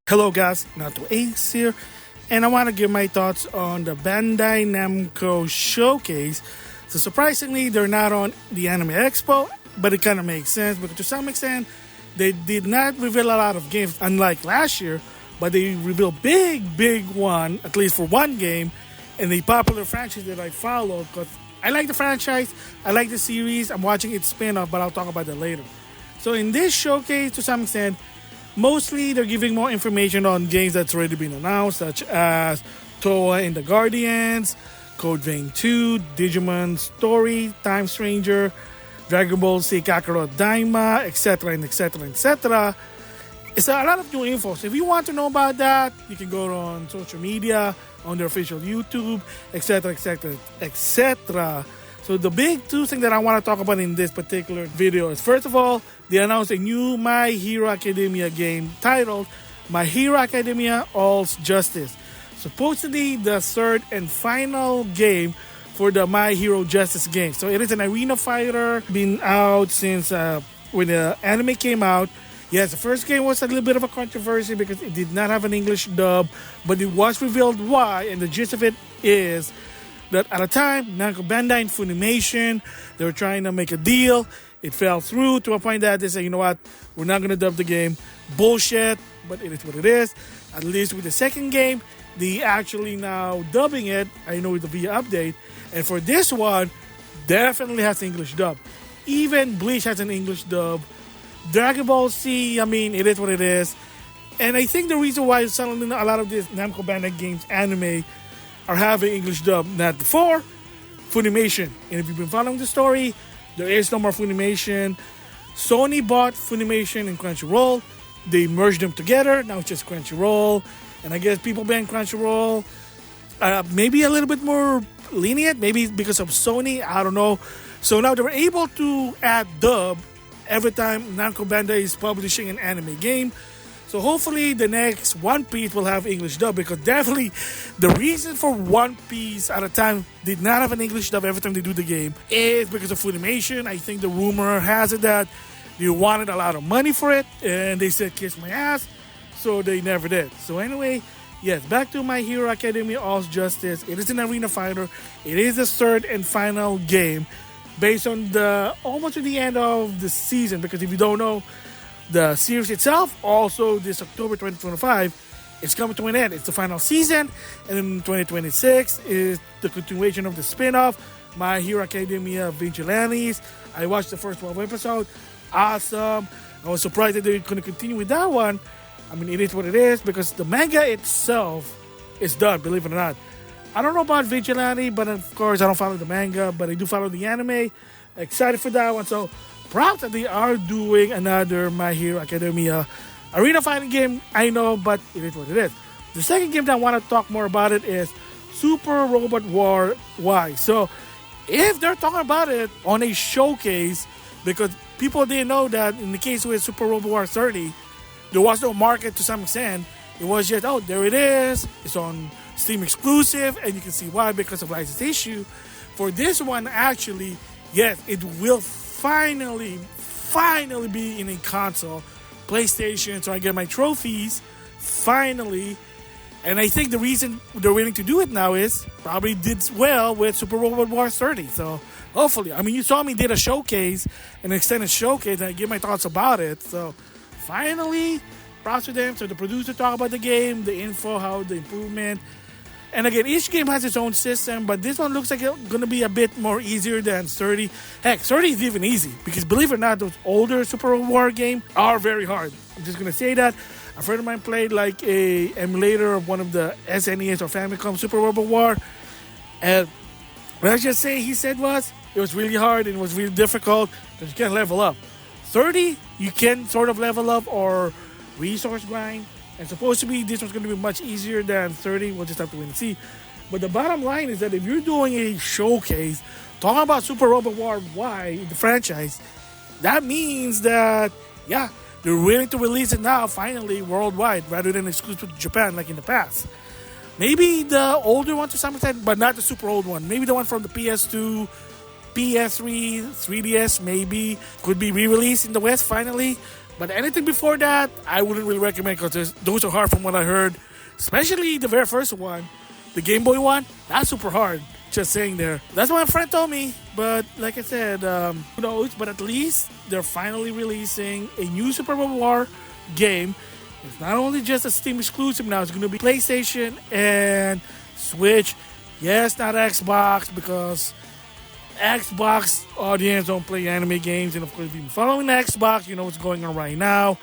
Hello guys, NautoAis here, and I want to give my thoughts on the Bandai Namco showcase. So surprisingly, they're not on the Anime Expo, but it kind of makes sense because to some extent, they did not reveal a lot of games, unlike last year, but they revealed big one, at least for one game, and the popular franchise that I follow because I like the franchise, I like the series, I'm watching its spin-off, but I'll talk about that later. So in this showcase, to some extent, mostly, they're giving more information on games that's already been announced, such as Toa and the Guardians, Code Vein 2, Digimon Story, Time Stranger, Dragon Ball Z Kakarot Daima, etc. and etc. It's a lot of new info. So if you want to know about that, you can go on social media, on their official YouTube, etc. So the big two things that I want to talk about in this particular video is, first of all, they announced a new My Hero Academia game titled My Hero Academia All's Justice. Supposedly the third and final game for the My Hero Justice game. So it is an arena fighter, been out since when the anime came out. Yes, the first game was a little bit of a controversy because it did not have an English dub, but it was revealed why, and the gist of it is that at the time, Namco, Banda, and Funimation, they were trying to make a deal. It fell through to a point that they said, you know what, we're not going to dub the game. Bullshit, but it is what it is. At least with the second game, they actually now dubbing it, I know with the VIA update. And for this one, definitely has an English dub. Even Bleach has an English dub. Dragon Ball Z, I mean, it is what it is. And I think the reason why suddenly a lot of these Namco Banda games, anime, are having English dub, not before Funimation. And if you've been following the story, there is no more Funimation. Sony bought Funimation and Crunchyroll. They merged them together. Now it's just Crunchyroll. And I guess people behind Crunchyroll maybe a little bit more lenient, maybe because of Sony, I don't know. So now they're able to add dub every time Namco Bandai is publishing an anime game. So hopefully the next One Piece will have English dub, because definitely the reason for One Piece at a time did not have an English dub every time they do the game is because of Funimation. I think the rumor has it that they wanted a lot of money for it and they said kiss my ass, so they never did. So anyway, yes, back to My Hero Academia All's Justice. It is an arena fighter. It is the third and final game based on the almost at the end of the season, because if you don't know, the series itself, also this October 2025, is coming to an end. It's the final season, and in 2026 is the continuation of the spin-off, My Hero Academia Vigilantes. I watched the first 12 episodes. Awesome. I was surprised that they couldn't continue with that one. I mean, it is what it is, because the manga itself is done, believe it or not. I don't know about Vigilante, but of course I don't follow the manga, but I do follow the anime. Excited for that one. So proud that they are doing another My Hero Academia arena fighting game. I know, but it is what it is. The second game that I want to talk more about it is Super Robot War Y. So if they're talking about it on a showcase, because people didn't know that in the case with Super Robot War 30, there was no market to some extent. It was just, oh, there it is. It's on Steam exclusive, and you can see why, because of license issue. For this one, actually, yes, it will finally be in a console, PlayStation, so I get my trophies, finally. And I think the reason they're willing to do it now is probably did well with Super Robot Wars 30. So hopefully, I mean, you saw me did a showcase, an extended showcase, and I give my thoughts about it. So finally, props to them. So the producer talk about the game, the info, how the improvement. And again, each game has its own system, but this one looks like it's going to be a bit more easier than 30. Heck, 30 is even easy, because believe it or not, those older Super War games are very hard. I'm just going to say that. A friend of mine played like a emulator of one of the SNES or Famicom Super Robot War, and what I just say he said was, it was really hard and it was really difficult because you can't level up. 30, you can sort of level up or resource grind. And supposed to be, this was going to be much easier than 30. We'll just have to wait and see. But the bottom line is that if you're doing a showcase talking about Super Robot War Y, the franchise, that means that, yeah, they're willing to release it now, finally, worldwide, rather than exclusive to Japan like in the past. Maybe the older one to some extent, but not the super old one. Maybe the one from the PS2, PS3, 3DS, maybe could be re-released in the West finally. But anything before that, I wouldn't really recommend because those are hard from what I heard. Especially the very first one, the Game Boy one. That's super hard. Just saying there. That's what my friend told me. But like I said, who knows? But at least they're finally releasing a new Super Robot War game. It's not only just a Steam exclusive now. It's going to be PlayStation and Switch. Yes, not Xbox because Xbox audience don't play anime games. And of course, if you've been following Xbox, you know what's going on right now.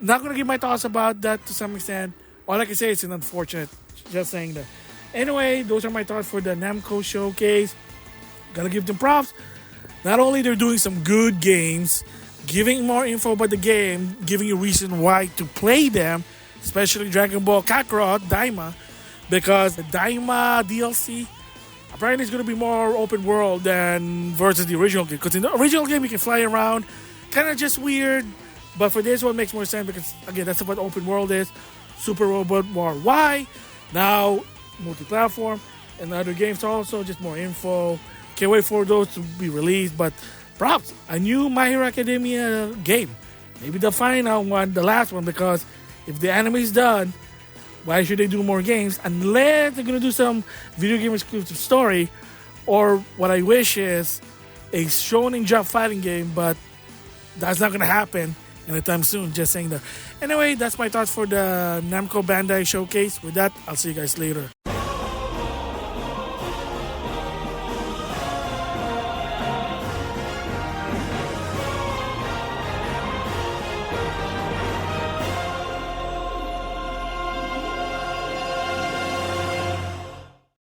Not going to give my thoughts about that to some extent. All I can say is it's unfortunate. Just saying that. Anyway, those are my thoughts for the Namco showcase. Gotta give them props. Not only they're doing some good games, giving more info about the game, giving you reason why to play them, especially Dragon Ball Kakarot, Daima, because the Daima DLC apparently is going to be more open world than versus the original game. Because in the original game, you can fly around, kind of just weird. But for this one, makes more sense because, again, that's what open world is. Super Robot War Y. Now, multi-platform and other games also, just more info. Can't wait for those to be released. But props, a new My Hero Academia game. Maybe the final one, the last one, because if the anime is done, why should they do more games unless they're going to do some video game exclusive story, or what I wish is a shonen jump fighting game, but that's not going to happen anytime soon. Just saying that. Anyway, that's my thoughts for the Namco Bandai showcase. With that, I'll see you guys later.